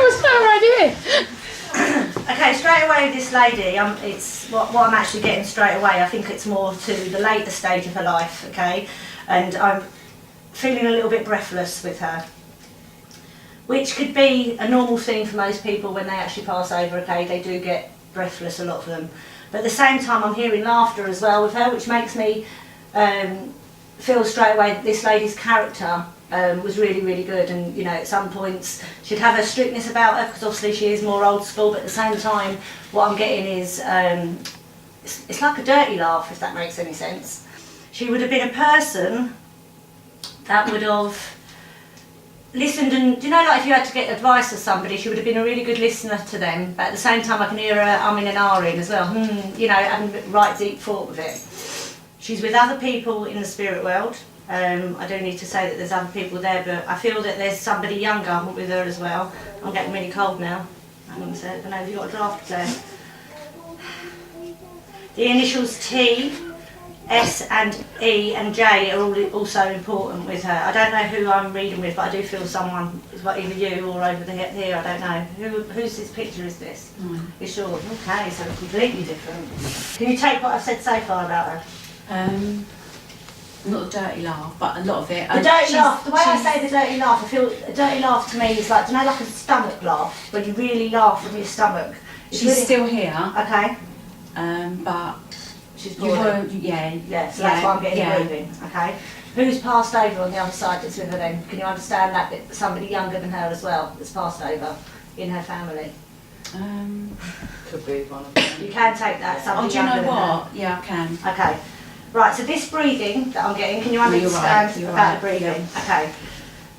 was her idea. Okay, straight away with this lady, it's what I'm actually getting straight away. I think it's more to the later stage of her life, okay? And I'm feeling a little bit breathless with her, which could be a normal thing for most people when they actually pass over, okay? They do get breathless, a lot of them. But at the same time, I'm hearing laughter as well with her, which makes me feel straight away that this lady's character was really, really good. And, you know, at some points she'd have her strictness about her, because obviously she is more old school, but at the same time, what I'm getting is, it's like a dirty laugh, if that makes any sense. She would have been a person that would have listened, and do you know, like if you had to get advice of somebody, she would have been a really good listener to them, but at the same time I can hear her umming and ahhing as well, you know, having a right deep thought with it. She's with other people in the spirit world. I don't need to say that there's other people there, but I feel that there's somebody younger with her as well. I'm getting really cold now. Hang on a sec, I don't know if you've got a draft there. The initials T, S and E and J are all also important with her. I don't know who I'm reading with, but I do feel someone, either you or over here, I don't know. Whose this picture is this? You're sure? Okay, so it's completely different. Can you take what I've said so far about her? Not a dirty laugh, but a lot of it. The dirty laugh, the way I say the dirty laugh, I feel a dirty laugh to me is like, do you know, like a stomach laugh, when you really laugh from your stomach. She's really still here. Okay. But she's you won't, so that's why I'm getting moving. Okay. Who's passed over on the other side that's with her then? Can you understand that bit, somebody younger than her as well that's passed over in her family? Could be one of them. You can take that, somebody younger than her. Do you know what? Yeah, I can. Okay. Right, so this breathing that I'm getting, can you understand about the breathing? Yeah.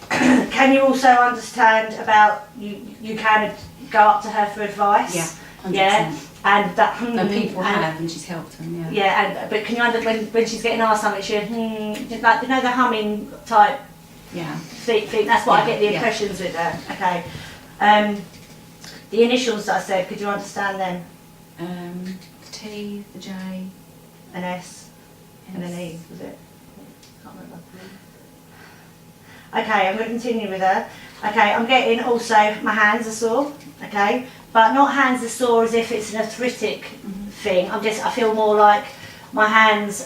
Okay. Can you also understand about, you can go up to her for advice? Yeah, 100%. Yeah, and that, and people have, and she's helped them, yeah. Yeah, but can you understand, when she's getting asked something, she, like, you know, the humming type thing, that's what I get the impressions with her. Okay. The initials that I said, could you understand them? The T, the J. An S. And an E, was it? Can't remember. Okay, I'm going to continue with her. Okay, I'm getting also, my hands are sore, okay? But not hands are sore as if it's an arthritic thing. I feel more like my hands,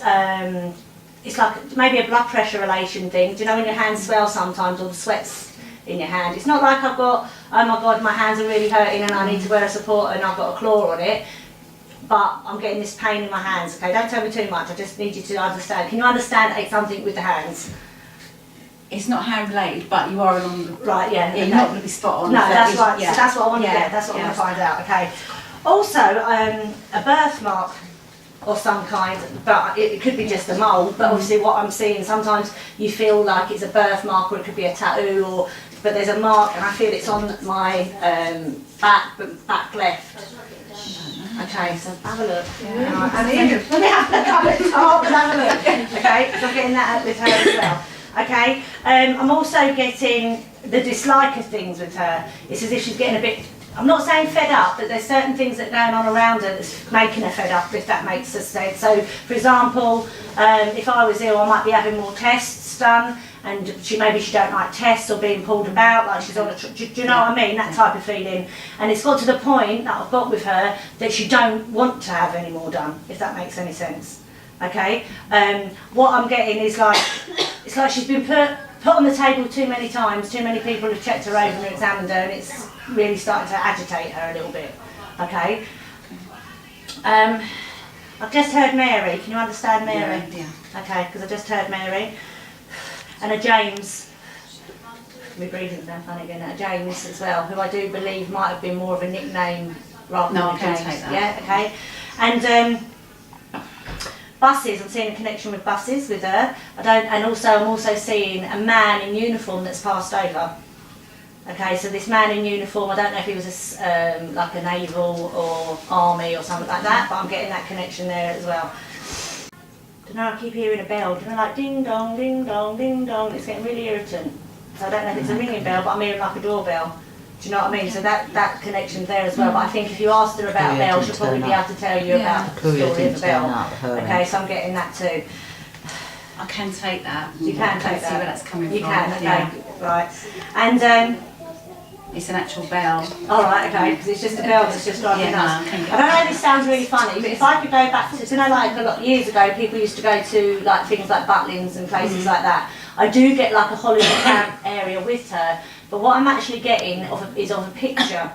it's like maybe a blood pressure relation thing. Do you know when your hands swell sometimes, or the sweat's in your hand? It's not like I've got, oh my God, my hands are really hurting and I need to wear a support and I've got a claw on it. But I'm getting this pain in my hands, okay? Don't tell me too much, I just need you to understand. Can you understand something with the hands? It's not hand related, but you are along the... Right, yeah. You're not going to be spot on. No, that's right, yeah. so that's what I want to get, that's what I want to find out, okay? Also, a birthmark of some kind, but it could be just a mole, but obviously what I'm seeing, sometimes you feel like it's a birthmark or it could be a tattoo, but there's a mark and I feel it's on my back left. Okay, so have a look. Yeah. Let me have a top and have a look. Okay, so I'm getting that with her as well. Okay, I'm also getting the dislike of things with her. It's as if she's getting a bit, I'm not saying fed up, but there's certain things that are going on around her that's making her fed up, if that makes sense. So, for example, if I was ill, I might be having more tests done, and maybe she don't like tests or being pulled about, like she's on a do you know what I mean? That type of feeling. And it's got to the point that I've got with her that she don't want to have any more done, if that makes any sense. Okay? What I'm getting is like, it's like she's been put on the table too many times, too many people have checked her over and examined her, and it's really starting to agitate her a little bit. Okay? I've just heard Mary. Can you understand Mary? Yeah. Okay, because I just heard Mary. And a James, my breathing's now funny again, a James as well, who I do believe might have been more of a nickname rather than a James. Take that. Yeah, okay. And buses, I'm seeing a connection with buses with her. I'm also seeing a man in uniform that's passed over. Okay, so this man in uniform, I don't know if he was like a naval or army or something like that, but I'm getting that connection there as well. I don't know, I keep hearing a bell, you know, like ding dong, ding dong, ding dong. It's getting really irritant. So I don't know if it's a ringing bell, but I'm hearing like a doorbell. Do you know what I mean? So that connection's there as well. But I think if you asked her about a bell, she'll probably be able to tell you about the story of the bell. Okay, so I'm getting that too. I can take that. You can take that. See where that's coming from. You can, okay, right. And It's an actual bell. All right, okay, because it's just a bell that's just driving nuts. I don't know if this sounds really funny, but if I could go back to, like a lot of years ago, people used to go to like things like Butlins and places like that. I do get like a holiday camp area with her, but what I'm actually getting is of a picture.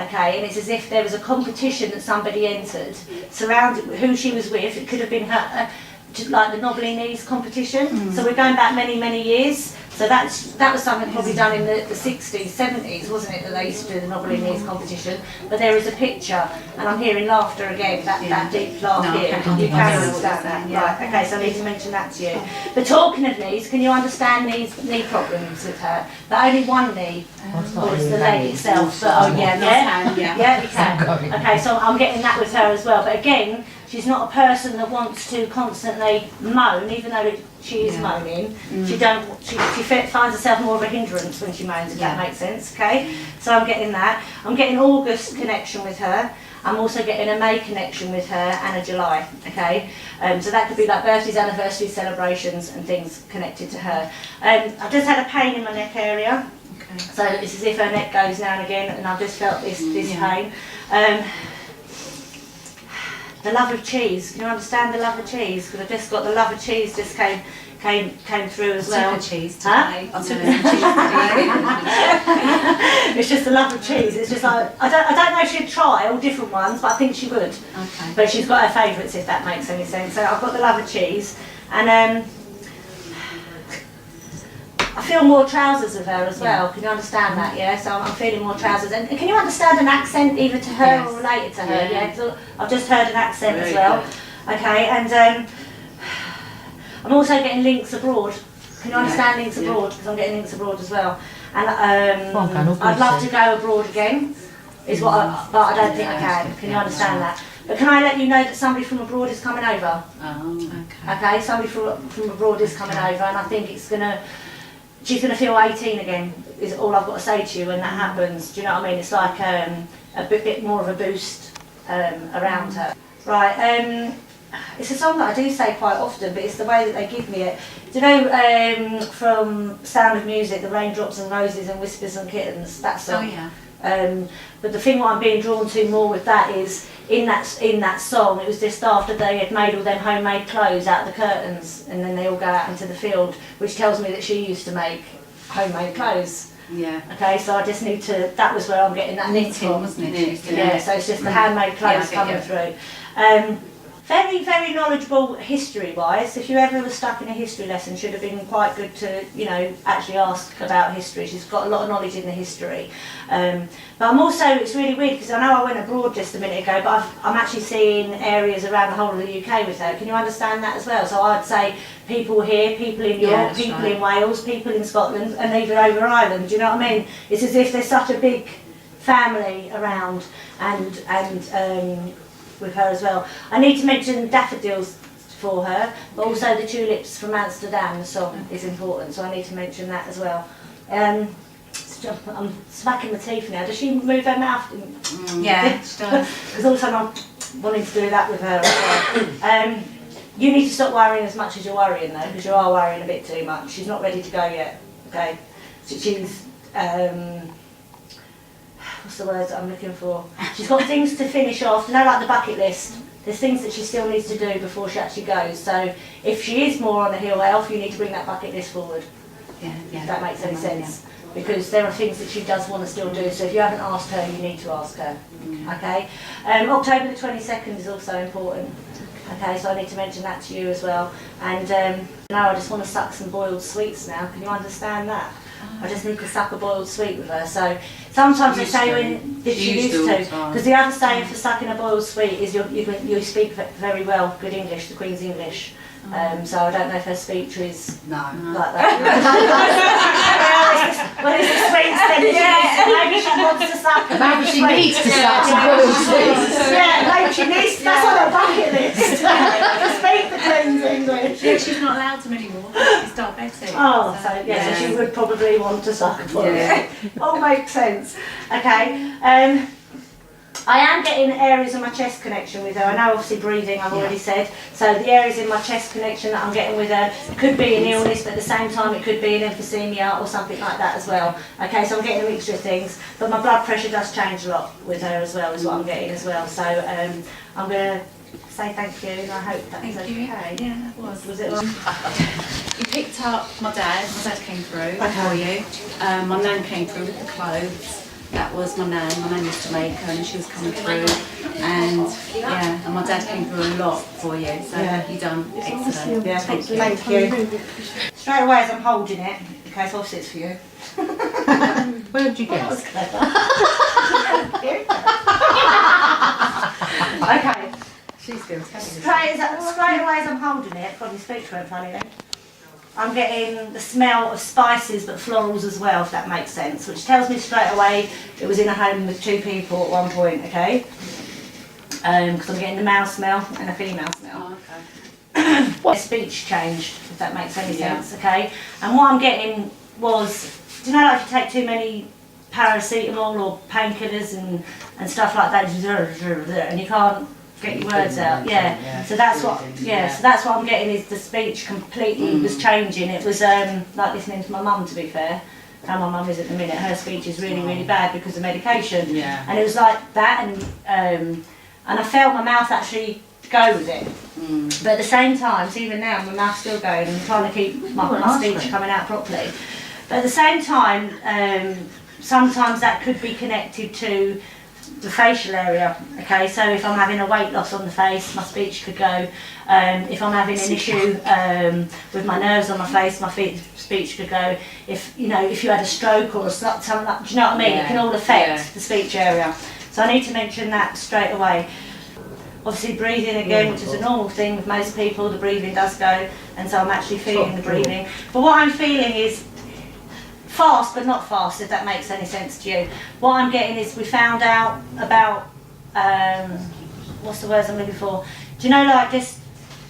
Okay, and it's as if there was a competition that somebody entered, surrounded who she was with. It could have been her, just like the knobbly knees competition. So we're going back many, many years. So that was something probably done in the 60s, 70s, wasn't it, that they used to do the knobbly knees competition. But there is a picture, and I'm hearing laughter again, that deep laugh here. You can understand that, right? Okay, so I need to mention that to you. But talking of knees, can you understand knee problems with her? But only one knee, or is the leg itself? But, yeah, you can. Okay, so I'm getting that with her as well. But again, she's not a person that wants to constantly moan, even though she is moaning. She finds herself more of a hindrance when she moans, if that makes sense, okay? So I'm getting that. I'm getting August connection with her. I'm also getting a May connection with her and a July, okay? So that could be like birthdays, anniversaries, celebrations and things connected to her. I've just had a pain in my neck area. Okay. So it's as if her neck goes now and again, and I've just felt this pain. The love of cheese. Can you understand the love of cheese? Because I've just got the love of cheese just came through as well. Super cheese today. Huh? It's just the love of cheese. It's just like I don't know if she'd try all different ones, but I think she would. Okay. But she's got her favourites, if that makes any sense. So I've got the love of cheese, and I feel more trousers with her as well. Can you understand that? Yeah. So I'm feeling more trousers. And can you understand an accent either to her or related to her? Yeah. So I've just heard an accent as well. Okay. And I'm also getting links abroad. Can you understand links abroad? Because I'm getting links abroad as well. And I'd love to go abroad again. But I don't think I can. Can you understand that? But can I let you know that somebody from abroad is coming over? Oh, okay. Okay. Somebody from abroad is coming over, and I think it's gonna. She's going to feel 18 again, is all I've got to say to you when that happens. Do you know what I mean? It's like a bit more of a boost around her. Right, it's a song that I do say quite often, but it's the way that they give me it. Do you know from Sound of Music, the Raindrops and Roses and Whispers and Kittens, that song? Oh, yeah. But the thing what I'm being drawn to more with that is, in that song, it was just after they had made all them homemade clothes out of the curtains, and then they all go out into the field, which tells me that she used to make homemade clothes. Yeah. Okay, so I just need to, that was where I'm getting that knit from. Wasn't it? Yeah, so it's just the handmade clothes coming through. Very, very knowledgeable history-wise. If you ever were stuck in a history lesson, should have been quite good to, actually ask about history. She's got a lot of knowledge in the history. But I'm also, it's really weird because I know I went abroad just a minute ago, but I'm actually seeing areas around the whole of the UK with her. Can you understand that as well? So I'd say people here, people in York, people in Wales, people in Scotland, and even over Ireland. Do you know what I mean? It's as if there's such a big family around, and with her as well. I need to mention daffodils for her, but also the tulips from Amsterdam, the song is important, so I need to mention that as well. I'm smacking my teeth now. Does she move her mouth? Yeah, she does. Because all of a sudden I'm wanting to do that with her as well. You need to stop worrying as much as you're worrying though, because you are worrying a bit too much. She's not ready to go yet, okay? She's, what's the words that I'm looking for? She's got things to finish off, like the bucket list. There's things that she still needs to do before she actually goes. So if she is more on the hill health, you need to bring that bucket list forward. Yeah. If that makes any sense. Because there are things that she does want to still do. So if you haven't asked her, you need to ask her. Okay. October the 22nd is also important. Okay, so I need to mention that to you as well. And now I just want to suck some boiled sweets now. Can you understand that? I just need to suck a boiled sweet with her. So sometimes they say when she used to, because the other saying for sucking a boiled sweet is you speak very well good English, the Queen's English. So I don't know if her speech is like that. Well, it's the sweets then. Maybe she wants to suck. Maybe she needs to suck some boiled sweets. Yeah, maybe she needs to. That's on her bucket list. To speak the Queen's English. Yeah, she's not allowed to anymore. She's diabetic. Oh, so she would probably want to suck a boiled sweet. All makes sense. Okay. I am getting areas of my chest connection with her. I know obviously breathing, I've already said. So the areas in my chest connection that I'm getting with her could be an illness, but at the same time it could be an emphysema or something like that as well. Okay, so I'm getting a mixture of things. But my blood pressure does change a lot with her as well, is what I'm getting as well. So I'm going to say thank you, and I hope that was okay. Yeah, that was. Was it on? You picked up my dad came through for you. My nan came through with the clothes. That was my nan used to make her and she was coming through. And yeah, and my dad came through a lot for you, so you done excellent. Yeah, thank you. Straight away as I'm holding it, okay, so obviously it's for you. Where did you get That it? was clever. Okay. She's still Straight away as I'm holding it, probably speak to her funny then. I'm getting the smell of spices but florals as well, if that makes sense, which tells me straight away it was in a home with 2 people at one point, okay? Because I'm getting the male smell and a female smell. Oh, okay. A speech changed, if that makes any sense, okay? And what I'm getting was, do you know, like if you take too many paracetamol or painkillers and stuff like that, and you can't get your words out, So that's what, so that's what I'm getting, is the speech completely was changing. It was like listening to my mum, to be fair. How my mum is at the minute, her speech is really, really bad because of medication. Yeah. And it was like that, and I felt my mouth actually go with it. But at the same time, so even now, my mouth's still going, and I'm trying to keep my speech coming out properly. But at the same time, sometimes that could be connected to the facial area, okay? So if I'm having a weight loss on the face, my speech could go. If I'm having an issue with my nerves on my face, my speech could go. If you had a stroke or something like, do you know what I mean? It can all affect the speech area. So I need to mention that straight away. Obviously breathing again, which is a normal thing with most people, the breathing does go, and so I'm actually feeling the breathing. But what I'm feeling is fast, but not fast, if that makes any sense to you. What I'm getting is, we found out about, what's the words I'm looking for? Do you know, like, just,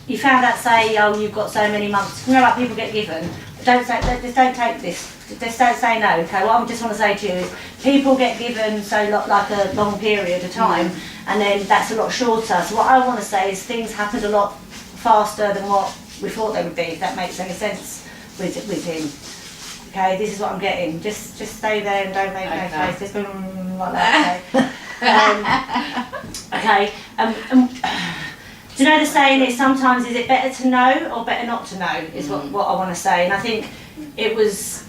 you found out, say, oh, you've got so many months. You know, like people get given. Just don't take this. Just don't say no, okay? What I just want to say to you is, people get given like a long period of time, and then that's a lot shorter. So what I want to say is, things happened a lot faster than what we thought they would be, if that makes any sense with him. Okay, this is what I'm getting. Just stay there and don't make no face. Just like that. Okay. Do you know the saying is, sometimes is it better to know or better not to know, is what I want to say. And I think it was,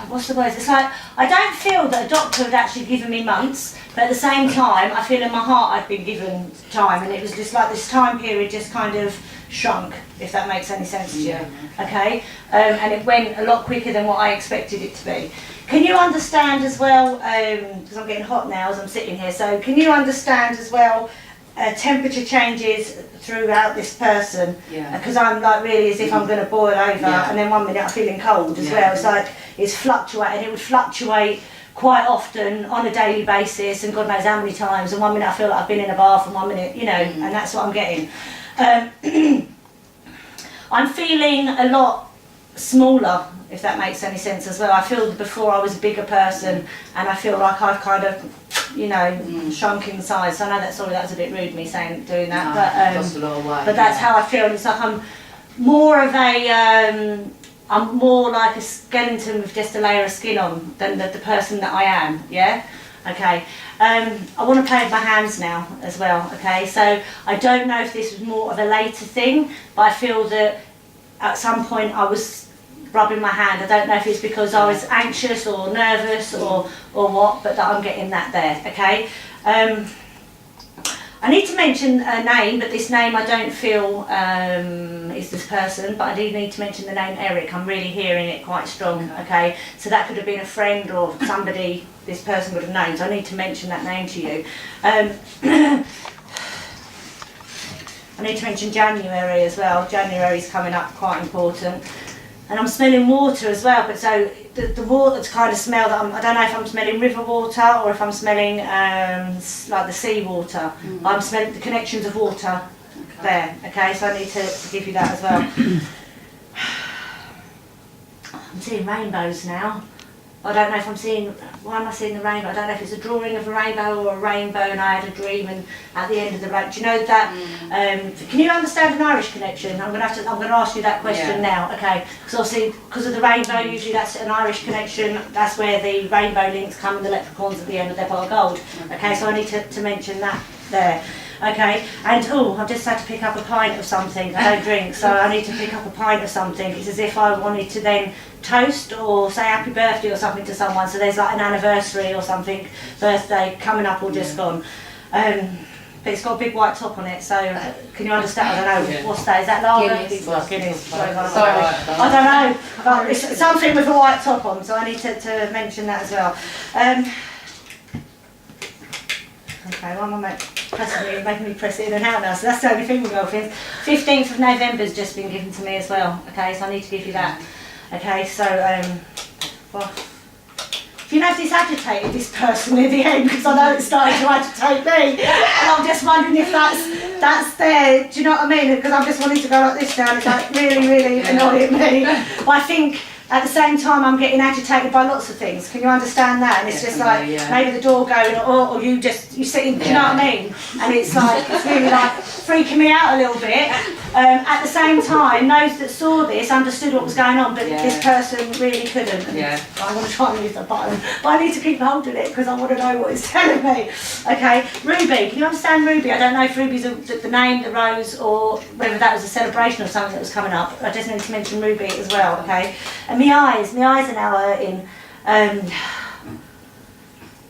what's the word? It's like, I don't feel that a doctor had actually given me months, but at the same time, I feel in my heart I'd been given time, and it was just like this time period just kind of shrunk, if that makes any sense to you, okay? And it went a lot quicker than what I expected it to be. Can you understand as well, because I'm getting hot now as I'm sitting here, so can you understand as well temperature changes throughout this person? Because I'm like really as if I'm going to boil over, and then 1 minute I'm feeling cold as well. It's like it's fluctuating. It would fluctuate quite often on a daily basis, and God knows how many times. And 1 minute I feel like I've been in a bath, and 1 minute, and that's what I'm getting. I'm feeling a lot smaller, if that makes any sense as well. I feel before I was a bigger person, and I feel like I've kind of, shrunk in size. So I know that was a bit rude, me doing that, but that's how I feel. It's like I'm more of a, I'm more like a skeleton with just a layer of skin on than the person that I am, yeah? Okay. I want to play with my hands now as well, okay? So I don't know if this was more of a later thing, but I feel that at some point I was rubbing my hand. I don't know if it's because I was anxious or nervous or what, but that I'm getting that there, okay? I need to mention a name, but this name I don't feel is this person, but I do need to mention the name Eric. I'm really hearing it quite strong, okay? So that could have been a friend or somebody this person would have known, so I need to mention that name to you. I need to mention January as well. January's coming up, quite important. And I'm smelling water as well, but so the water's kind of smell that I don't know if I'm smelling river water or if I'm smelling like the sea water. I'm smelling the connections of water there, okay? So I need to give you that as well. I'm seeing rainbows now. I don't know if I'm seeing, why am I seeing the rainbow? I don't know if it's a drawing of a rainbow or a rainbow and I had a dream and at the end of the rainbow. Do you know that, can you understand an Irish connection? I'm going to ask you that question now, okay? Because obviously, because of the rainbow, usually that's an Irish connection, that's where the rainbow links come and the leprechauns at the end of their pot of gold. Okay, so I need to mention that there. Okay, and I've just had to pick up a pint of something. I don't drink, so I need to pick up a pint of something. It's as if I wanted to then toast or say happy birthday or something to someone. So there's like an anniversary or something, birthday coming up or just gone. But it's got a big white top on it, so can you understand? I don't know, what's that? Is that lager? Guinness. Guinness. Sorry. I don't know, but it's something with a white top on, so I need to mention that as well. Okay, one more making me press it in and out now, so that's the only thing with girlfriends. 15th of November's just been given to me as well, okay, so I need to give you that. Okay, so, well, do you know if this agitated this person in the end? Because I know it started to agitate me, and I'm just wondering if that's there, do you know what I mean? Because I'm just wanting to go like this now, and it's like really annoying me. But I think, at the same time, I'm getting agitated by lots of things. Can you understand that? And it's just like maybe the door going, or you sitting. Do you know what I mean? And it's like it's really like freaking me out a little bit. At the same time, those that saw this understood what was going on, but this person really couldn't. And I want to try and use that button, but I need to keep holding it because I want to know what it's telling me. Okay, Ruby. Can you understand Ruby? I don't know if Ruby's the name, the rose, or whether that was a celebration or something that was coming up. I just need to mention Ruby as well. Okay. And my eyes are now hurting.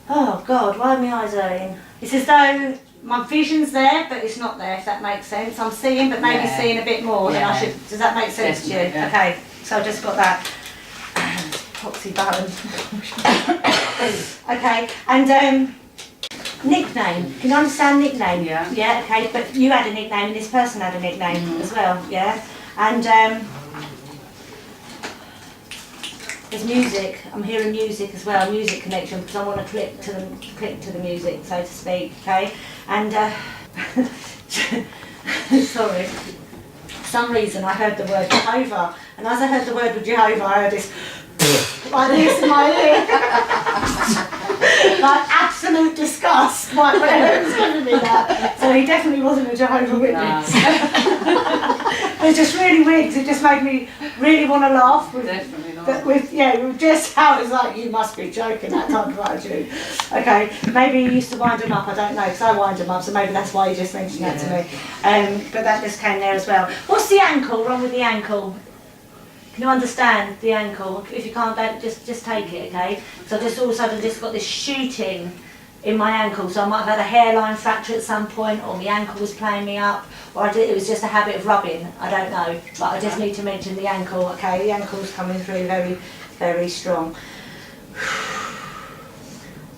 Oh God, why are my eyes hurting? It's as though my vision's there, but it's not there, if that makes sense. I'm seeing, but maybe seeing a bit more than I should. Does that make sense to you? Yeah. Okay, so I've just got that poxy button. Okay, and nickname. Can you understand nickname? Yeah. Yeah, okay, but you had a nickname and this person had a nickname as well, yeah? And there's music. I'm hearing music as well, music connection, because I want to click to the music, so to speak. Okay, and sorry. For some reason I heard the word Jehovah, and as I heard the word Jehovah, I heard this like this in my ear, like absolute disgust. My parents was giving me that, so he definitely wasn't a Jehovah's Witness. It was just really weird because it just made me really want to laugh. Definitely not. With just how it's like, you must be joking, that type of attitude. Okay, maybe you used to wind them up, I don't know, because I wind them up, so maybe that's why you just mentioned that to me. But that just came there as well. What's the ankle, wrong with the ankle? Can you understand the ankle? If you can't, just take it, okay? So I just all of a sudden just got this shooting in my ankle, so I might have had a hairline fracture at some point, or my ankle was playing me up, or it was just a habit of rubbing, I don't know, but I just need to mention the ankle. Okay, the ankle's coming through very strong.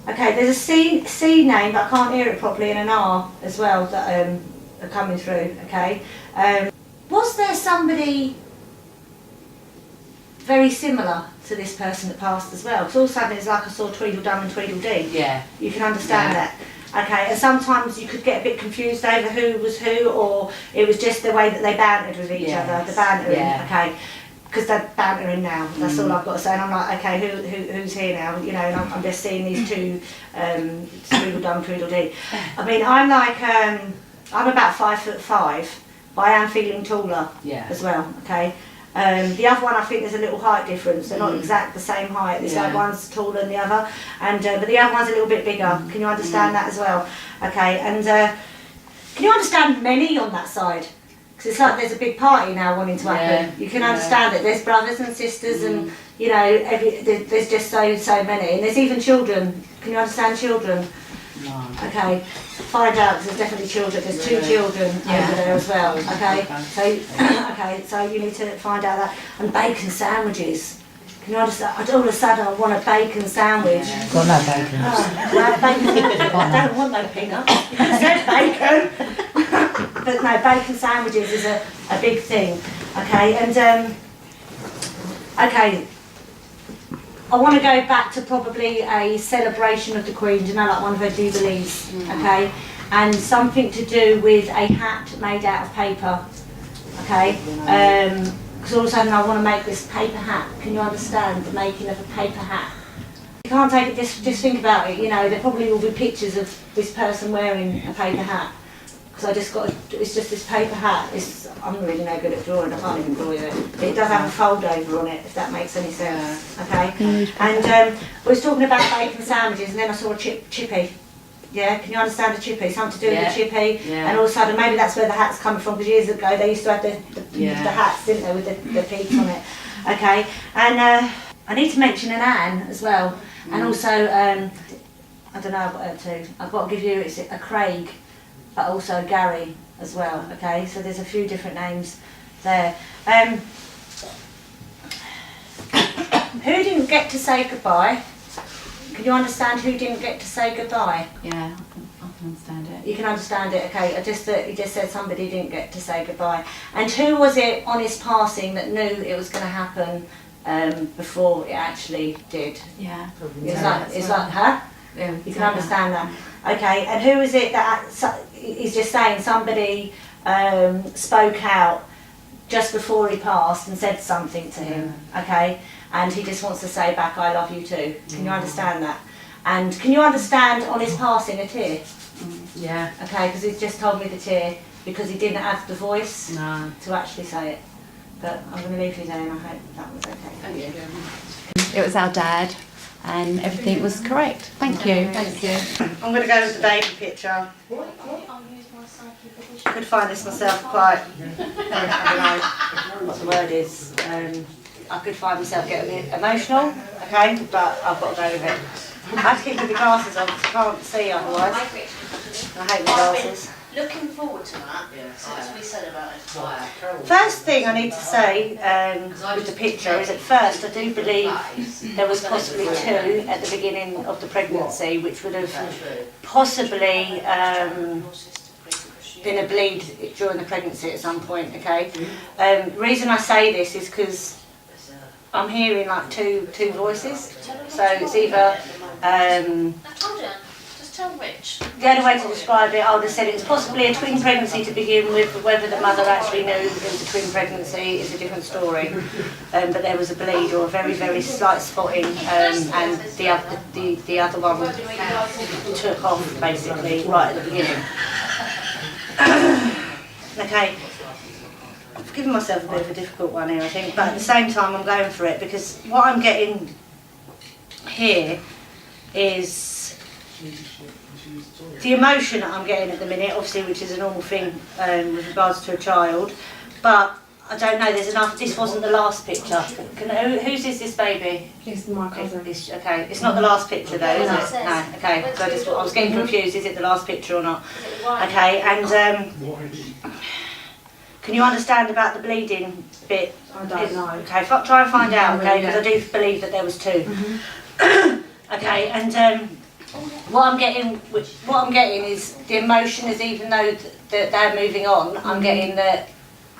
Okay, there's a C name, but I can't hear it properly, and an R as well that are coming through. Okay, was there somebody very similar to this person that passed as well? Because all of a sudden it's like I saw Tweedledum and Tweedledee. Yeah. You can understand that. Okay, and sometimes you could get a bit confused over who was who, or it was just the way that they bantered with each other, the bantering, okay. Because they're bantering now, that's all I've got to say. And I'm like, okay, who's here now? You know, and I'm just seeing these two, Tweedledum, Tweedledee. I mean, I'm like, I'm about 5'5", but I am feeling taller as well, okay. The other one, I think there's a little height difference. They're not exact the same height. It's like one's taller than the other, and but the other one's a little bit bigger. Can you understand that as well? Okay, and can you understand many on that side? Because it's like there's a big party now wanting to happen. You can understand it. There's brothers and sisters, and you know, there's just so many, and there's even children. Can you understand children? No. Okay, find out, because there's definitely children. There's two children over there as well. Okay, so you need to find out that. And bacon sandwiches. Can you understand? All of a sudden I want a bacon sandwich. Got no bacon. Oh, I don't want no peanuts. It said bacon. But no, bacon sandwiches is a big thing. Okay, and okay. I want to go back to probably a celebration of the Queen, you know, like one of her jubilees, okay? And something to do with a hat made out of paper, okay? Because all of a sudden I want to make this paper hat. Can you understand the making of a paper hat? You can't take it, just think about it, you know, there probably will be pictures of this person wearing a paper hat. Because I just got, it's just this paper hat. I'm really no good at drawing, I can't even draw it. But it does have a fold over on it, if that makes any sense. Okay? And we was talking about bacon sandwiches, and then I saw a chippy. Yeah, can you understand a chippy? Something to do with a chippy. Yeah. And all of a sudden, maybe that's where the hat's coming from, because years ago they used to have the hats, didn't they, with the peaks on it. Okay? And I need to mention an Anne as well. And also, I don't know, I've got two. I've got to give you, it's a Craig, but also Gary as well, okay? So there's a few different names there. Who didn't get to say goodbye? Can you understand who didn't get to say goodbye? Yeah, I can understand it. You can understand it, okay. He just said somebody didn't get to say goodbye. And who was it on his passing that knew it was going to happen before it actually did? Yeah. It's like, huh? Yeah, You can understand that. Okay, and who is it that he's just saying somebody spoke out just before he passed and said something to him, okay? And he just wants to say back, I love you too. Can you understand that? And can you understand on his passing a tear? Yeah. Okay, because he's just told me the tear because he didn't have the voice to actually say it. But I'm going to leave you there, and I hope that was okay. Thank you. It was our dad, and everything was correct. Thank you. Thank you. I'm going to go with the baby picture. I could find this myself quite, I don't know what the word is. I could find myself getting a bit emotional, okay, but I've got to go with it. I have to keep with the glasses on because I can't see otherwise. I hate my glasses. Looking forward to that, since we said about it. First thing I need to say with the picture is at first I do believe there was possibly two at the beginning of the pregnancy, which would have possibly been a bleed during the pregnancy at some point, okay? The reason I say this is because I'm hearing like two voices, so it's either I told you, just tell Rich. the only way to describe it, I would have said it was possibly a twin pregnancy to begin with, but whether the mother actually knew it was a twin pregnancy is a different story. But there was a bleed or a very, very slight spotting, and the other one took off basically right at the beginning. Okay, I've given myself a bit of a difficult one here, I think, but at the same time I'm going for it because what I'm getting here is the emotion that I'm getting at the minute, obviously, which is a normal thing with regards to a child, but I don't know, there's enough, this wasn't the last picture. Whose is this baby? It's my cousin. Okay, it's not the last picture though, is it? No, okay, so I was getting confused, is it the last picture or not? Okay, and can you understand about the bleeding bit? I don't know. Okay, try and find out, okay, because I do believe that there was two. Okay, and what I'm getting is the emotion is, even though they're moving on, I'm getting that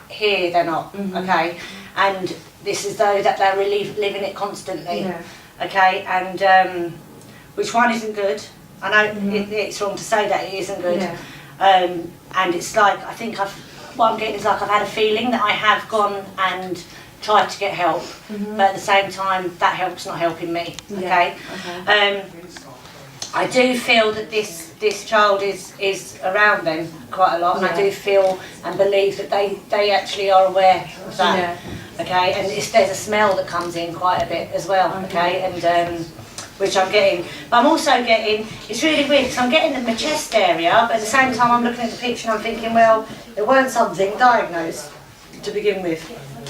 here they're not, okay, and this is though that they're living it constantly, okay, and which one isn't good. I know it's wrong to say that it isn't good, and it's like I think what I'm getting is like I've had a feeling that I have gone and tried to get help, but at the same time that help's not helping me, okay. I do feel that this child is around them quite a lot, and I do feel and believe that they actually are aware of that, okay, and there's a smell that comes in quite a bit as well, okay, and which I'm getting, but I'm also getting, it's really weird because I'm getting my chest area, but at the same time I'm looking at the picture and I'm thinking, well, there weren't something diagnosed to begin with,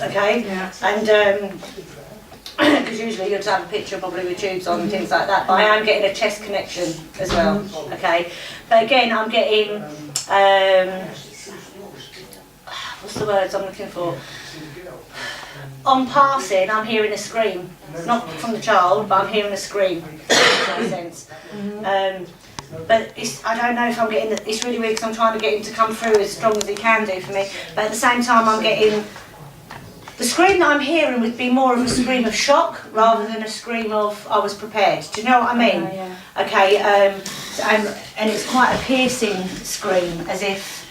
okay, and because usually you'd have a picture probably with tubes on and things like that, but I am getting a chest connection as well, okay, but again I'm getting, what's the words I'm looking for, on passing I'm hearing a scream, not from the child, but I'm hearing a scream, if that makes sense. But I don't know if I'm getting, it's really weird because I'm trying to get him to come through as strong as he can do for me, but at the same time I'm getting, the scream that I'm hearing would be more of a scream of shock rather than a scream of I was prepared. Do you know what I mean? Okay, and it's quite a piercing scream, as if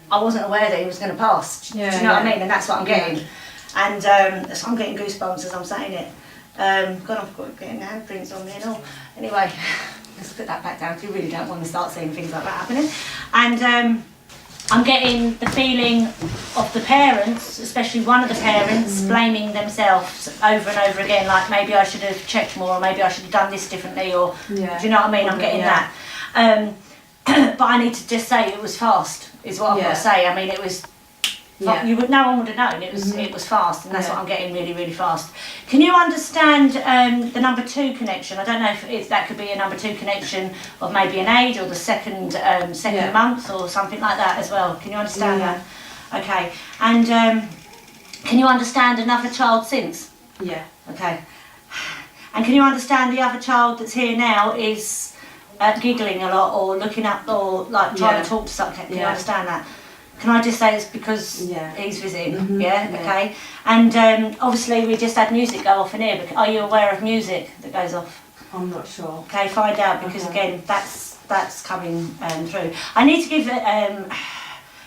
I wasn't aware that he was going to pass. Do you know what I mean? And that's what I'm getting. And so I'm getting goosebumps as I'm saying it. God, I've got getting handprints on me and all. Anyway, let's put that back down, because you really don't want to start seeing things like that happening. And I'm getting the feeling of the parents, especially one of the parents, blaming themselves over and over again, like maybe I should have checked more, or maybe I should have done this differently, or do you know what I mean? I'm getting that. But I need to just say it was fast, is what I've got to say. I mean, it was. No one would have known. It was fast, and that's what I'm getting, really, really fast. Can you understand the number 2 connection? I don't know if that could be a number 2 connection of maybe an age, or the second month, or something like that as well. Can you understand that? Okay. And can you understand another child since? Yeah. Okay. And can you understand the other child that's here now is giggling a lot, or looking up, or like trying to talk to something? Can you understand that? Can I just say it's because he's visiting? Okay. And obviously we just had music go off in here. But are you aware of music that goes off? I'm not sure. Okay, find out, because again, that's coming through. I need to give it an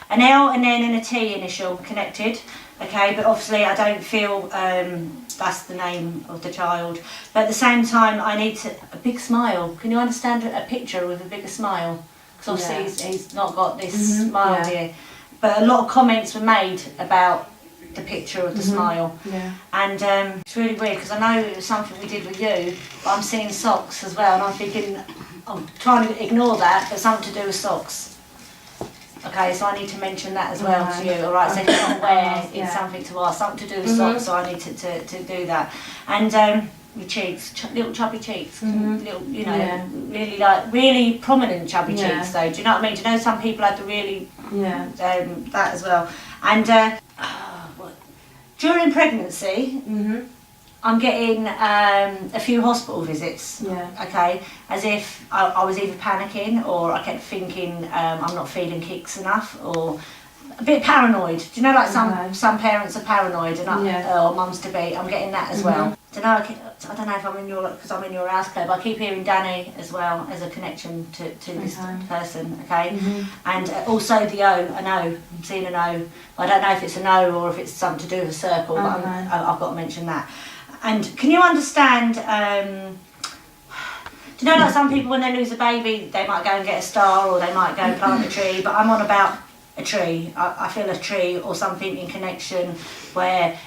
L and then a T initial connected. Okay, but obviously I don't feel that's the name of the child. But at the same time, I need a big smile. Can you understand a picture with a bigger smile? Because obviously he's not got this smile here. But a lot of comments were made about the picture of the smile. Yeah. And it's really weird, because I know it was something we did with you, but I'm seeing socks as well, and I'm thinking, I'm trying to ignore that, but something to do with socks. Okay, so I need to mention that as well to you, alright? So if you're not aware, it's something to ask, something to do with socks, so I need to do that. And your cheeks, little chubby cheeks, little, you know, really prominent chubby cheeks though. Do you know what I mean? Do you know some people have the really, that as well. And during pregnancy, I'm getting a few hospital visits, okay, as if I was either panicking, or I kept thinking I'm not feeling kicks enough, or a bit paranoid. Do you know, like some parents are paranoid, and or mums to be. I'm getting that as well. I don't know if I'm in your, because I'm in your house club. I keep hearing Danny as well as a connection to this person, okay? And also the O, an O. I'm seeing an O. I don't know if it's an O or if it's something to do with a circle, but I've got to mention that. And can you understand? Do you know, like some people when they lose a baby, they might go and get a star, or they might go and plant a tree. But I'm on about a tree. I feel a tree or something in connection where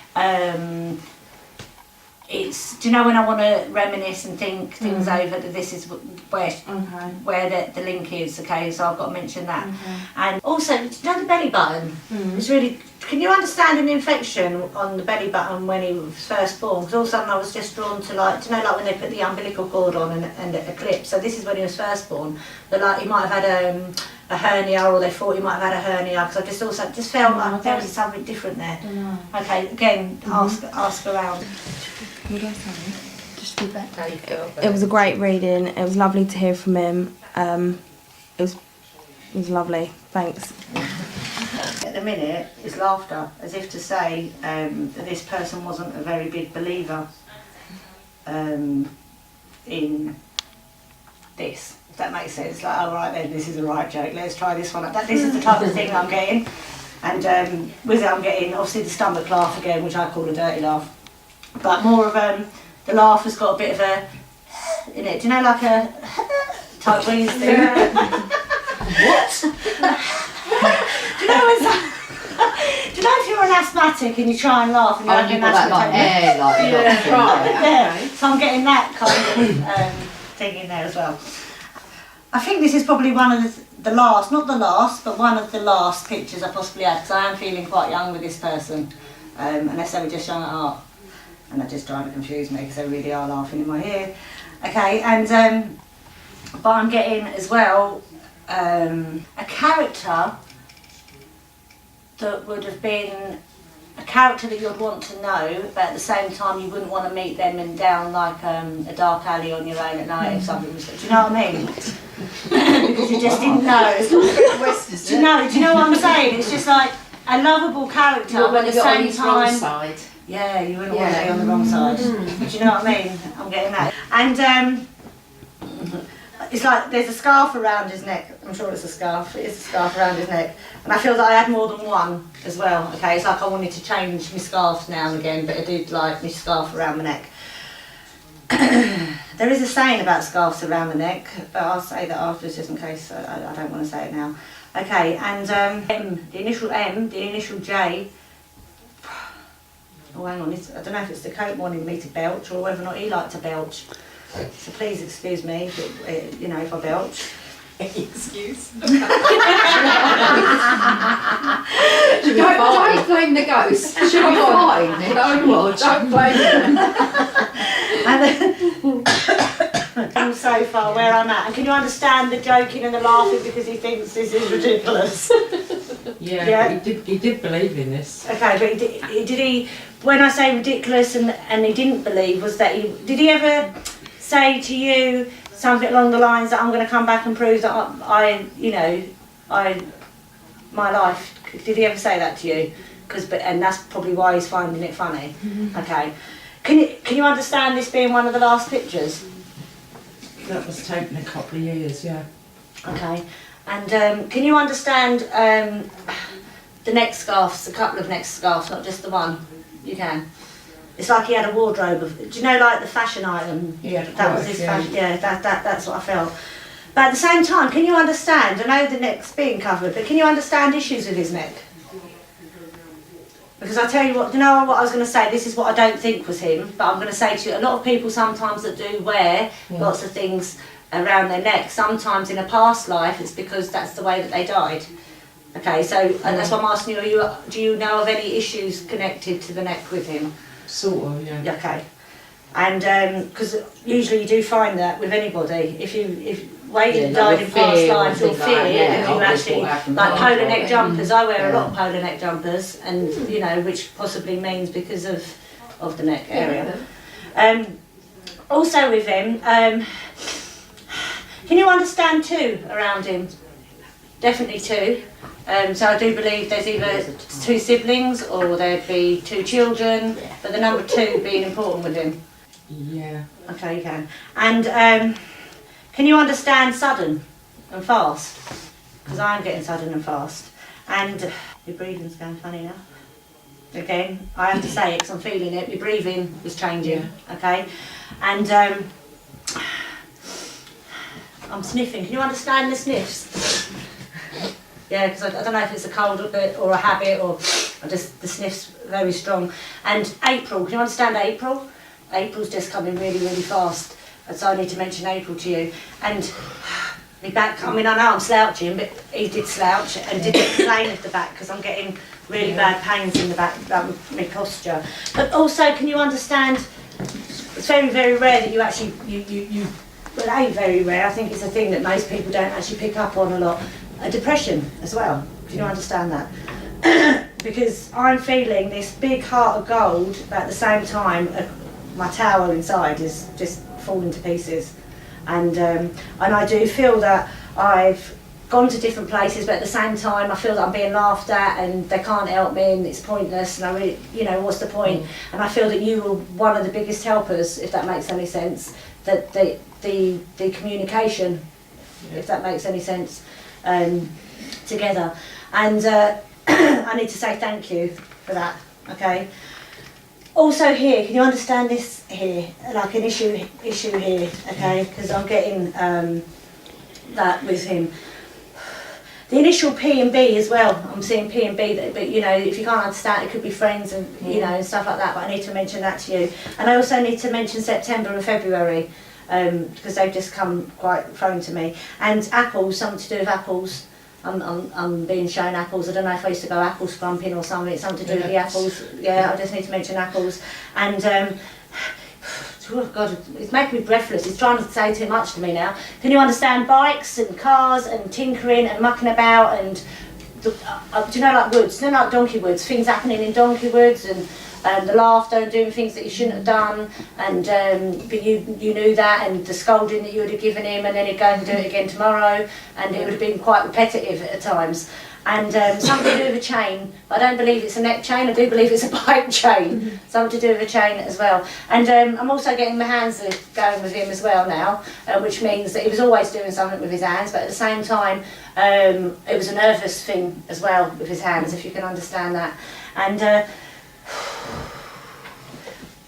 it's, do you know, when I want to reminisce and think things over, that this is where the link is, okay, so I've got to mention that. And also, do you know the belly button? It's really, can you understand an infection on the belly button when he was first born? Because all of a sudden I was just drawn to, like, do you know, like when they put the umbilical cord on and a clip, so this is when he was first born, but like he might have had a hernia, or they thought he might have had a hernia, because I just felt like there was something different there. Okay, again, ask around. Just feedback how you feel. It was a great reading. It was lovely to hear from him. It was lovely. Thanks. At the minute, it's laughter, as if to say that this person wasn't a very big believer in this. If that makes sense. Like, oh right then, this is a right joke. Let's try this one. This is the type of thing I'm getting. And with it, I'm getting obviously the stomach laugh again, which I call a dirty laugh. But more of the laugh has got a bit of a in it. Do you know, like a type wheeze thing? What? Do you know when do you know if you're an asthmatic and you try and laugh and you're like an asthmatic? So I'm getting that kind of thing in there as well. I think this is probably one of the last, not the last, but one of the last pictures I possibly had, because I am feeling quite young with this person, unless they were just young at heart. And that just trying to confuse me, because they really are laughing in my ear. Okay, and but I'm getting as well a character that would have been a character that you'd want to know, but at the same time you wouldn't want to meet them and down like a dark alley on your own at night if something was. Do you know what I mean? Because you just didn't know. Do you know what I'm saying? It's just like a lovable character, but at the same time. Yeah, you wouldn't want to be on the wrong side. Do you know what I mean? I'm getting that. And it's like there's a scarf around his neck. I'm sure it's a scarf. It is a scarf around his neck. And I feel that I had more than one as well. Okay, it's like I wanted to change my scarves now and again, but I did like my scarf around my neck. There is a saying about scarves around the neck, but I'll say that afterwards just in case I don't want to say it now. Okay, and M, the initial M, the initial J. Oh, hang on, I don't know if it's the coat wanting me to belch or whether or not he liked to belch. So please excuse me, if, you know, if I belch. Excuse. Don't blame the ghost. She'll be fine. Don't blame her. And so far where I'm at. And can you understand the joking and the laughing because he thinks this is ridiculous? Yeah. But he did believe in this. Okay, but did he, when I say ridiculous and he didn't believe, was that did he ever say to you something along the lines that I'm going to come back and prove that my life, did he ever say that to you? And that's probably why he's finding it funny. Okay. Can you understand this being one of the last pictures? That was taken a couple of years, yeah. Okay. And can you understand the neck scarves, a couple of neck scarves, not just the one? You can. It's like he had a wardrobe of, do you know, like the fashion item? He had that was his fashion. Yeah, that's what I felt. But at the same time, can you understand? I know the neck's being covered, but can you understand issues with his neck? Because I tell you what, you know what I was going to say? This is what I don't think was him, but I'm going to say to you, a lot of people sometimes that do wear lots of things around their neck, sometimes in a past life, it's because that's the way that they died. Okay, so and that's why I'm asking you, do you know of any issues connected to the neck with him? Sort of, yeah. Okay. And because usually you do find that with anybody, if Wade died in past life or fear, and you actually, like polar neck jumpers, I wear a lot of polar neck jumpers, and you know, which possibly means because of the neck area. Also with him, can you understand two around him? Definitely two. So I do believe there's either two siblings or there'd be two children, but the number two being important with him. Yeah. Okay, you can. And can you understand sudden and fast? Because I'm getting sudden and fast. And your breathing's going funny now. Again, I have to say it because I'm feeling it. Your breathing was changing, okay? And I'm sniffing. Can you understand the sniffs? Yeah, because I don't know if it's a cold or a habit or the sniff's very strong. And April, can you understand April? April's just coming really, really fast. And so I need to mention April to you. And my back, I mean, I know I'm slouching, but he did slouch and did get plain at the back because I'm getting really bad pains in the back, my posture. But also, can you understand, it's very, very rare that you actually, well, it ain't very rare, I think it's a thing that most people don't actually pick up on a lot. A depression as well, can you understand that? Because I'm feeling this big heart of gold, but at the same time, my tower inside is just falling to pieces. And I do feel that I've gone to different places, but at the same time I feel that I'm being laughed at and they can't help me and it's pointless and I really, you know, what's the point? And I feel that you were one of the biggest helpers, if that makes any sense, that the communication, if that makes any sense, together. And I need to say thank you for that, okay? Also here, can you understand this here, like an issue here, okay? Because I'm getting that with him. The initial P and B as well, I'm seeing P and B, but you know, if you can't understand, it could be friends and you know, and stuff like that, but I need to mention that to you. And I also need to mention September and February, because they've just come quite thrown to me. And apples, something to do with apples. I'm being shown apples. I don't know if I used to go apple scrumping or something. It's something to do with the apples. Yeah, I just need to mention apples. And oh God, it's making me breathless. It's trying to say too much to me now. Can you understand bikes and cars and tinkering and mucking about and do you know, like woods? You know, like donkey woods. Things happening in donkey woods and the laughter and doing things that you shouldn't have done, and but you knew that, and the scolding that you would have given him, and then he'd go and do it again tomorrow, and it would have been quite repetitive at times. And something to do with a chain. I don't believe it's a neck chain, I do believe it's a bike chain. Something to do with a chain as well. And I'm also getting my hands going with him as well now, which means that he was always doing something with his hands, but at the same time, it was a nervous thing as well with his hands, if you can understand that. And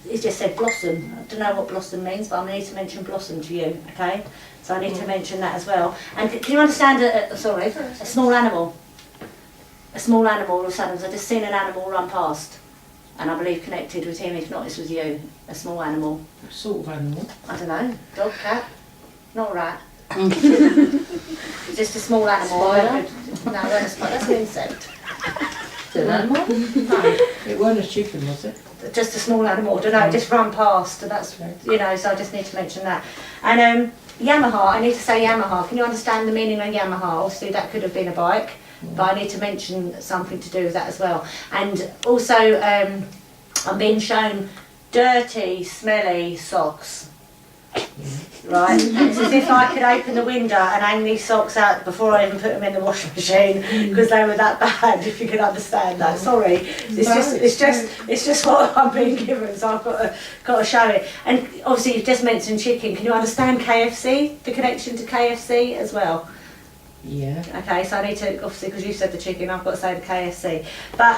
he just said blossom. I don't know what blossom means, but I need to mention blossom to you, okay? So I need to mention that as well. And can you understand a small animal? A small animal all of a sudden, I just seen an animal run past, and I believe connected with him, if not it's with you, a small animal. What sort of animal? I don't know, dog, cat, not a rat. Just a small animal. Spider? No, not a spider, that's an insect. Is it an animal? No, it weren't a chicken, was it? Just a small animal, I don't know, just run past, and that's, you know, so I just need to mention that. And Yamaha, I need to say Yamaha. Can you understand the meaning of Yamaha? Obviously that could have been a bike, but I need to mention something to do with that as well. And also, I'm being shown dirty, smelly socks. Right? And it's as if I could open the window and hang these socks out before I even put them in the washing machine, because they were that bad, if you can understand that. Sorry. It's just what I'm being given, so I've got to show it. And obviously you've just mentioned chicken. Can you understand KFC? The connection to KFC as well? Yeah. Okay, so I need to, obviously, because you said the chicken, I've got to say the KFC. But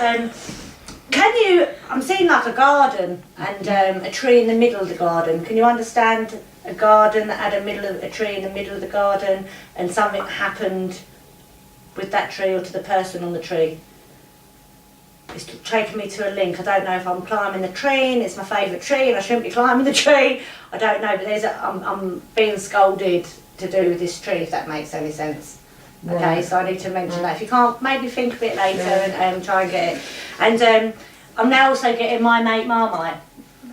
can you, I'm seeing like a garden and a tree in the middle of the garden. Can you understand a garden that had a tree in the middle of the garden, and something happened with that tree or to the person on the tree? It's taking me to a link. I don't know if I'm climbing the tree and it's my favourite tree and I shouldn't be climbing the tree. I don't know, but I'm being scolded to do with this tree, if that makes any sense. Okay, Right. so I need to mention that. If you can't, maybe think a bit later and try and get it. And I'm now also getting my mate Marmite.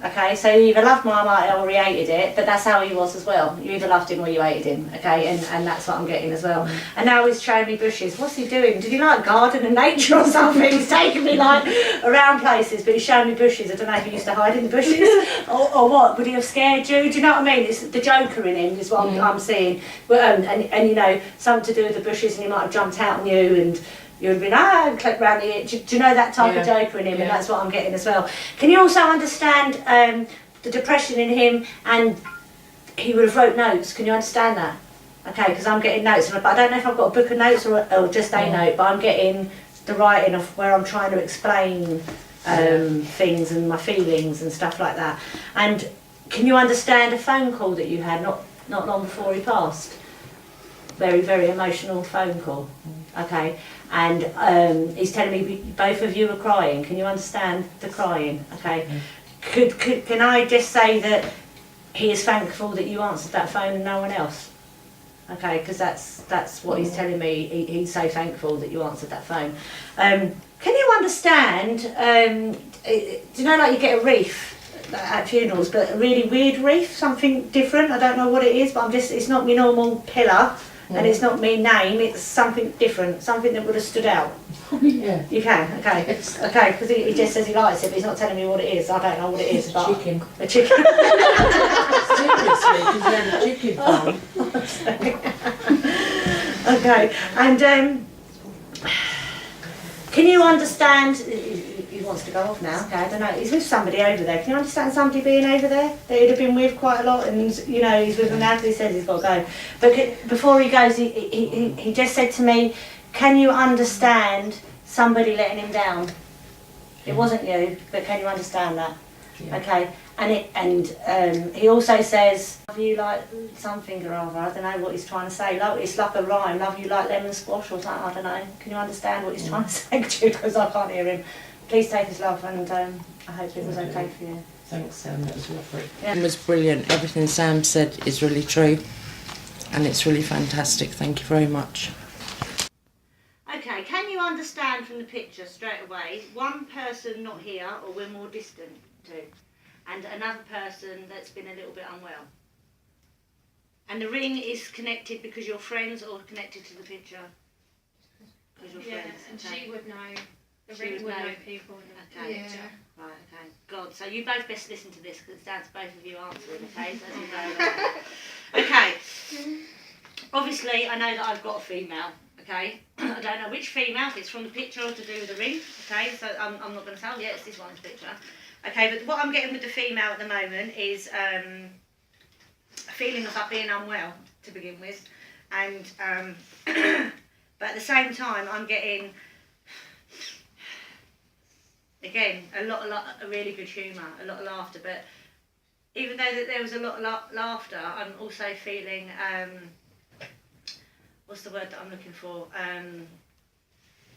Okay, so you either loved Marmite or you hated it, but that's how he was as well. You either loved him or you hated him, okay, and that's what I'm getting as well. And now he's showing me bushes. What's he doing? Did he like garden and nature or something? He's taking me like around places, but he's showing me bushes. I don't know if he used to hide in the bushes or what. Would he have scared you? Do you know what I mean? It's the Joker in him is what I'm seeing. And you know, something to do with the bushes, and he might have jumped out on you and you would have been, and clicked round the ear. Do you know that type of Joker in him? And that's what I'm getting as well. Can you also understand the depression in him, and he would have wrote notes? Can you understand that? Okay, because I'm getting notes, but I don't know if I've got a book of notes or just a note, but I'm getting the writing of where I'm trying to explain things and my feelings and stuff like that. And can you understand a phone call that you had not long before he passed? Very, very emotional phone call. Okay, and he's telling me both of you are crying. Can you understand the crying? Okay, can I just say that he is thankful that you answered that phone and no one else? Okay, because that's what he's telling me. He's so thankful that you answered that phone. Can you understand? Do you know, like you get a wreath at funerals, but a really weird wreath, something different. I don't know what it is, but it's not my normal pillar. And it's not me name, it's something different, something that would have stood out. Yeah. You can, okay. Yes. Okay, because he just says he likes it, but he's not telling me what it is. I don't know what it is. But Chicken. A chicken. Seriously, because we had a chicken farm. Okay, and can you understand, he wants to go off now, okay, I don't know, he's with somebody over there. Can you understand somebody being over there that he'd have been with quite a lot, and you know, he's with them now because he says he's got to go. But before he goes, he just said to me, can you understand somebody letting him down? It wasn't you, but can you understand that? Yeah. Okay, and he also says, love you like something or other, I don't know what he's trying to say, it's like a rhyme, love you like lemon squash or something, I don't know. Can you understand what he's trying to say to you, because I can't hear him. Please take his love, and I hope it was okay for you. Thanks, Sam, that was lovely. Yeah. It was brilliant. Everything Sam said is really true, and it's really fantastic. Thank you very much. Okay, can you understand from the picture straight away, one person not here or we're more distant to, and another person that's been a little bit unwell? And the ring is connected because you're friends, or connected to the picture? Because you're friends. And okay. she would know. The She ring would would know. know people in the Okay. picture. Right, okay. God, so you both best listen to this, because it's down to both of you answering, okay? So as you know that. Okay. Obviously, I know that I've got a female, Okay, I don't know which female, if it's from the picture or to do with the ring. Okay, so I'm not going to tell you, it's this one's picture. Okay, but what I'm getting with the female at the moment is a feeling of being unwell to begin with, and but at the same time I'm getting again a really good humour, a lot of laughter. But even though that there was a lot of laughter, I'm also feeling what's the word that I'm looking for?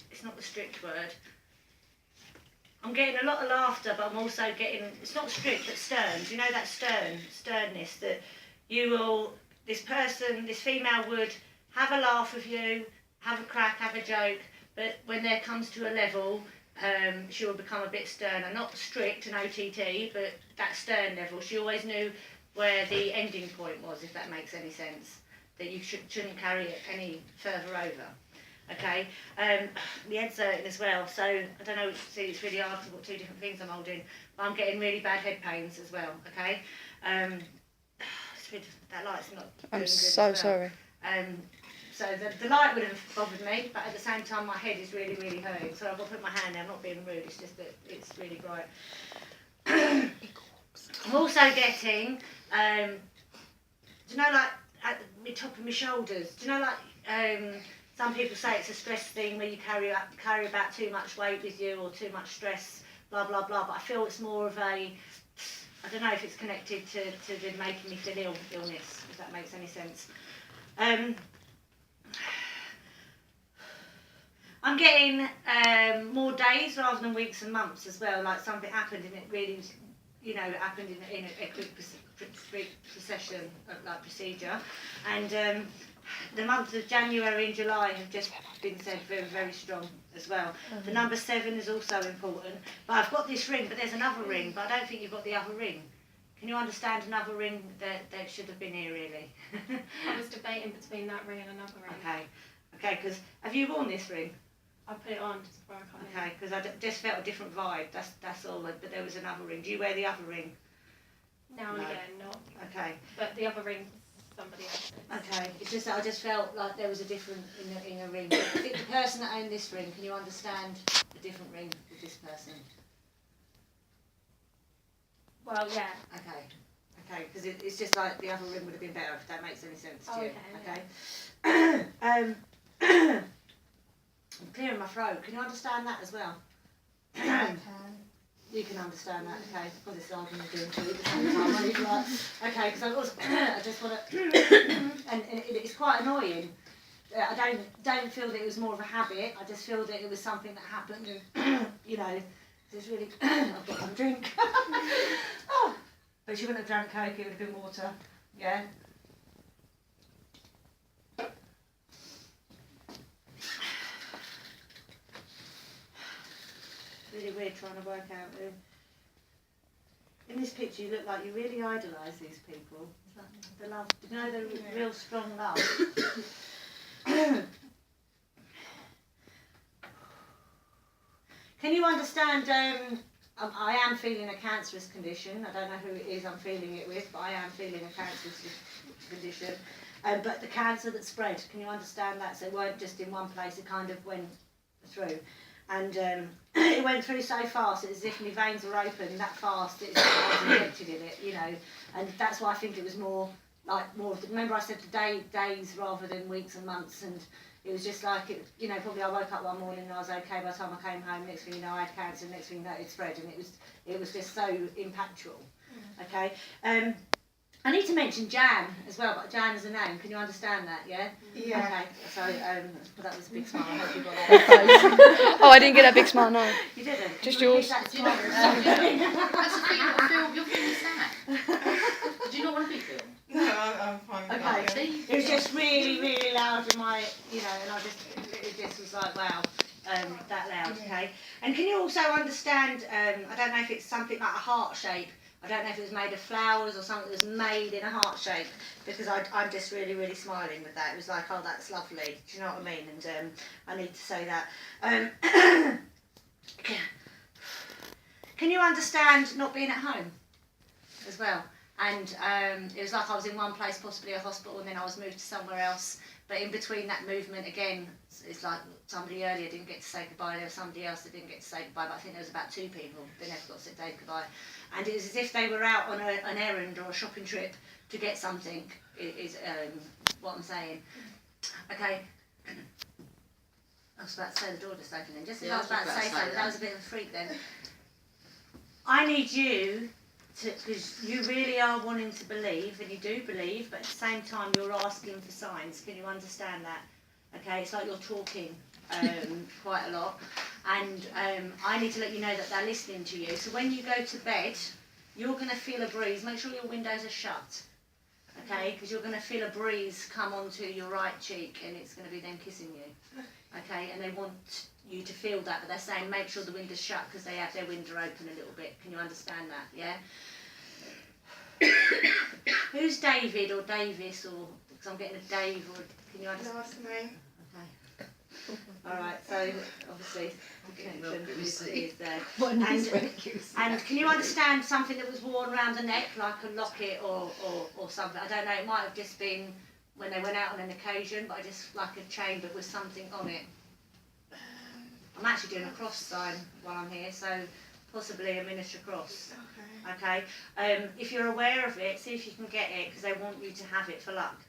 It's not the strict word. I'm getting a lot of laughter, but I'm also getting, it's not strict, but stern. Do you know that sternness that you will, this female would have a laugh with you, have a crack, have a joke, but when there comes to a level, she will become a bit sterner. Not strict and OTT, but that stern level. She always knew where the ending point was, if that makes any sense. That you shouldn't carry it any further over. Okay, the head's hurting as well, so I don't know, see it's really hard to put two different things I'm holding, but I'm getting really bad head pains as well, okay? That light's not I'm doing so good as well. sorry. So the light would have bothered me, but at the same time my head is really, really hurting, so I've got to put my hand there. I'm not being rude, it's just that it's really bright. I'm also getting, do you know, like, at the top of my shoulders, do you know, like, some people say it's a stress thing where you carry about too much weight with you or too much stress, blah, blah, blah, but I feel it's more of a, I don't know if it's connected to the making me feel illness, if that makes any sense. I'm getting more days rather than weeks and months as well, like something happened and it really, you know, it happened in a quick procession, like procedure, and the months of January and July have just been said very, very strong as well. The number 7 is also important, but I've got this ring, but there's another ring, but I don't think you've got the other ring. Can you understand another ring that should have been here, really? I was debating between that ring and another ring. Okay, because have you worn this ring? I put it on just before I come in. Okay, because I just felt a different vibe, that's all, but there was another ring. Do you wear the other ring? Now and again, not. Okay. But the other ring, somebody else's. Okay, it's just that I just felt like there was a different in a ring. I think the person that owned this ring, can you understand a different ring with this person? Well, yeah. Okay, because it's just like the other ring would have been better, if that makes any sense to you. Okay. I'm clearing my throat. Can you understand that as well? I can. You can understand that, okay? Because it's hard when you're doing two at the same time. Right? Like, okay, because I just want to, and it's quite annoying. I don't feel that it was more of a habit. I just feel that it was something that happened, and you know, it's really. I've got a drink. Oh, but she wouldn't have drank Coke. It would have been water. Yeah. Really weird trying to work out who. In this picture you look like you really idolise these people. It's like the love, you know, the real strong love. Can you understand, I am feeling a cancerous condition. I don't know who it is I'm feeling it with, but I am feeling a cancerous condition. But the cancer that spread, can you understand that? So it weren't just in one place, it kind of went through. And it went through so fast, it's as if my veins were open that fast, I was injected in it, you know. And that's why I think it was more of the, remember I said days rather than weeks and months, and it was just like, it, you know, probably I woke up one morning and I was okay, by the time I came home, next thing you know I had cancer, next thing you know it spread, and it was just so impactful, okay. I need to mention Jan as well, but Jan is a name. Can you understand that? Yeah. Yeah. Okay. So that was a big smile. I hope you got that. Oh, I didn't get that big smile, no. You didn't. Just Can you yours. repeat that Do you know, smile? that's the thing, you're feeling sad. Do you not want to be filmed? No, I'm fine. Okay. It was just really, really loud in my, you know, and it just was like, wow, that loud, okay. And can you also understand, I don't know if it's something like a heart shape. I don't know if it was made of flowers or something that was made in a heart shape, because I'm just really, really smiling with that. It was like, oh, that's lovely. Do you know what I mean? And I need to say that. Can you understand not being at home as well? and it was like I was in one place, possibly a hospital, and then I was moved to somewhere else. But in between that movement, again, it's like somebody earlier didn't get to say goodbye, there was somebody else that didn't get to say goodbye, but I think there was about 2 people that never got to say goodbye. And it was as if they were out on an errand or a shopping trip to get something, is what I'm saying. Okay. I was about to say the door just opened then. Just as I was about to say something, that was a bit of a freak then. I need you to, because you really are wanting to believe, and you do believe, but at the same time you're asking for signs. Can you understand that? Okay, it's like you're talking quite a lot, and I need to let you know that they're listening to you. So when you go to bed, you're going to feel a breeze. Make sure your windows are shut, okay, because you're going to feel a breeze come onto your right cheek, and it's going to be them kissing you, okay, and they want you to feel that, but they're saying make sure the window's shut because they have their window open a little bit. Can you understand that? Yeah. Who's David or Davis, or because I'm getting a Dave, or can you understand? Last name. Okay. All right. So obviously, is there. And can you understand something that was worn around the neck, like a locket or something? I don't know. It might have just been when they went out on an occasion, but I just like a chain, but with something on it. I'm actually doing a cross sign while I'm here, so possibly a miniature cross. Okay. If you're aware of it, see if you can get it, because they want you to have it for luck.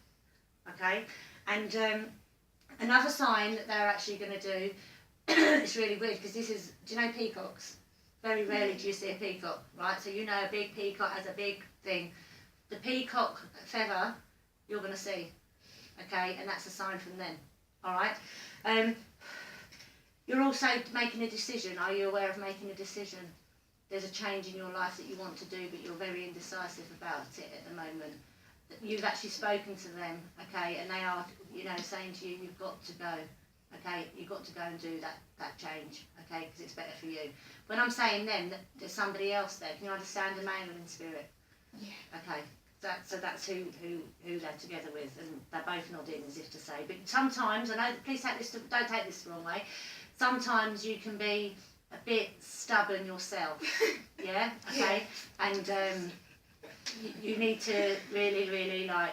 Okay. And another sign that they're actually going to do, it's really weird because this is, do you know peacocks? Very rarely do you see a peacock, right? So you know a big peacock has a big thing. The peacock feather you're going to see, okay? And that's a sign from them, all right? You're also making a decision. Are you aware of making a decision? There's a change in your life that you want to do, but you're very indecisive about it at the moment. You've actually spoken to them, okay, and they are, you know, saying to you, you've got to go, okay, you've got to go and do that change, okay, because it's better for you. When I'm saying them, there's somebody else there. Can you understand the masculine spirit? Yeah. Okay, so that's who they're together with, and they're both nodding as if to say. But sometimes, I know, please don't take this the wrong way. Sometimes you can be a bit stubborn yourself, yeah, okay, and you need to really, really, like,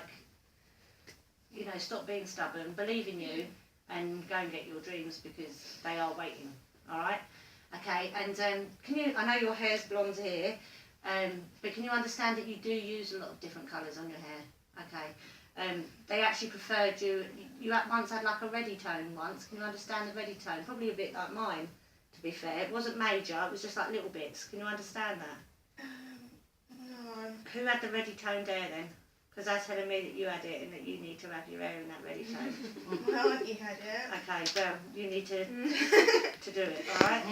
you know, stop being stubborn, believe in you, and go and get your dreams, because they are waiting, all right? Okay, and can you, I know your hair's blonde here, but can you understand that you do use a lot of different colours on your hair, okay? They actually preferred you once had like a reddy tone once. Can you understand the reddy tone? Probably a bit like mine, to be fair. It wasn't major, it was just like little bits. Can you understand that? No. Who had the reddy toned hair then? Because they're telling me that you had it and that you need to have your hair in that reddy tone. My auntie had it. Okay, well, you need to do it, alright?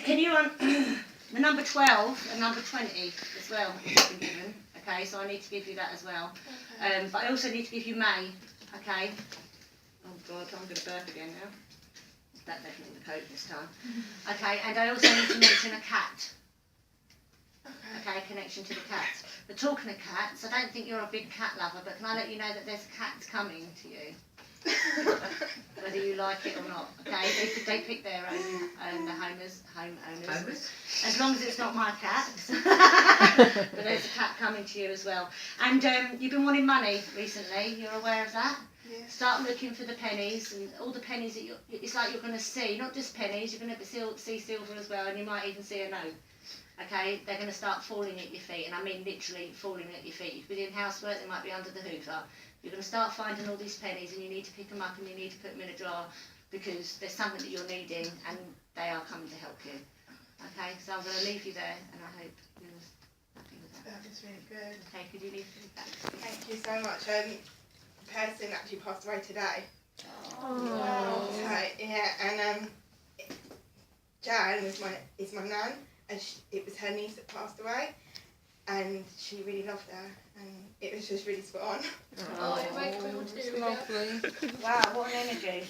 Can you, the number 12 and number 20 as well has been given. Okay, so I need to give you that as well. Okay. But I also need to give you May, okay? Oh God, I'm going to burp again now. That definitely the coat this time. Okay, and I also need to mention a cat. Okay, connection to the cat. But talking of cats, I don't think you're a big cat lover, but can I let you know that there's a cat coming to you? Whether you like it or not, okay? They pick their own, the homeowners. As long as it's not my cat. But there's a cat coming to you as well. And you've been wanting money recently, you're aware of that? Yes. Start looking for the pennies, and all the pennies that it's like you're going to see, not just pennies, you're going to see silver as well, and you might even see a note. Okay, they're going to start falling at your feet, and I mean literally falling at your feet. You could be doing housework, they might be under the hoover. You're going to start finding all these pennies, and you need to pick them up and you need to put them in a jar, because there's something that you're needing and they are coming to help you. Okay, so I'm going to leave you there, and I hope you're happy with that. That was really good. Okay, could you leave that? Thank you so much. The person actually passed away today. Oh. So, yeah, and Jan is my nan, and it was her niece that passed away, and she really loved her, and it was just really spot on. Oh, it makes me want to do it. Wow, what an energy.